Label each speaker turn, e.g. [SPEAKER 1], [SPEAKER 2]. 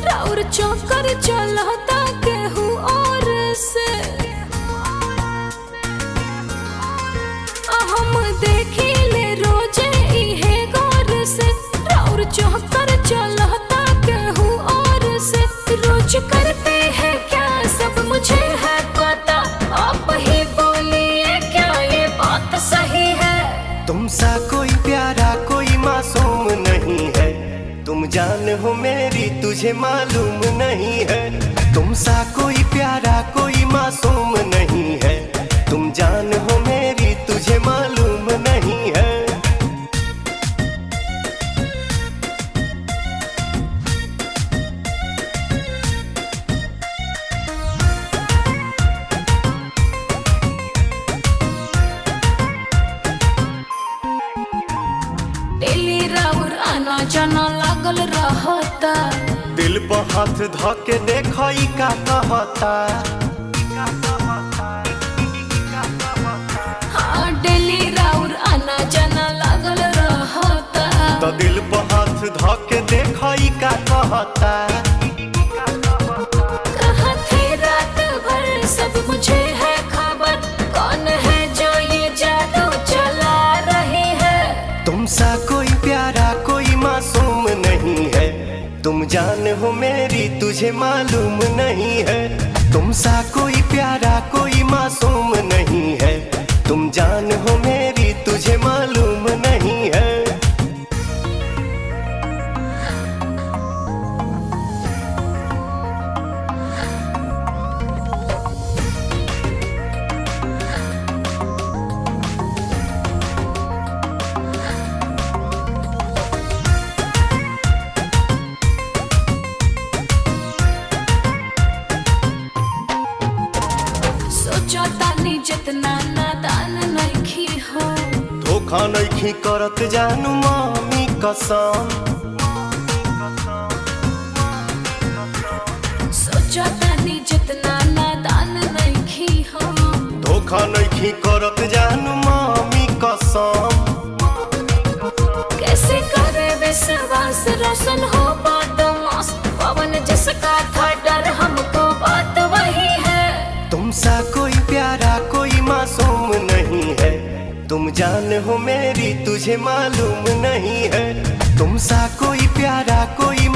[SPEAKER 1] राउर चौकर चलता केहू और से। हम देखी ले रोजे इहे गौर से, राउर चौकर चलता केहू और से। रोज करते हैं क्या सब मुझे है पता, आप ही बोलिए क्या ये बात सही है।
[SPEAKER 2] तुमसा कोई प्यारा कोई मासूम नहीं है, तुम जान हो मेरी तुझे मालूम नहीं है। तुमसा कोई प्यारा कोई मासूम नहीं है, तुम जान हो मेरी तुझे मालूम नहीं है।
[SPEAKER 1] डेली राउर आना जाना लागल रहता,
[SPEAKER 2] दिल पर हाथ धके देखई का कहता।
[SPEAKER 1] हाँ डेली राउर आना जाना लागल रहता,
[SPEAKER 2] तो दिल पर हाथ धके देखई का कहता।
[SPEAKER 1] कहाँ थे रात भर सब मुझे है खबर, कौन है जो ये जादू चला रही है।
[SPEAKER 2] तुमसा कोई प्यारा कोई मासूम नहीं है, तुम जान हो मेरी तुझे मालूम नहीं है। तुमसा कोई प्यारा कोई मासूम नहीं है, तुम जान हो मेरी तुझे मालूम नहीं है।
[SPEAKER 1] सोचो तानी जितना नादान नइखी हो,
[SPEAKER 2] धोखा नहीं करत जानू मामी कसम।
[SPEAKER 1] सोचो तानी जितना नादान नइखी हो,
[SPEAKER 2] धोखा नहीं करत जानू मामी कसम।
[SPEAKER 1] कैसे करे विश्वास रोशन हो बदमाश, पवन जिसका था डर हमको बात वही है।
[SPEAKER 2] तुमसा कोई प्यारा कोई मासूम नहीं है, तुम जान हो मेरी तुझे मालूम नहीं है। तुमसा कोई प्यारा कोई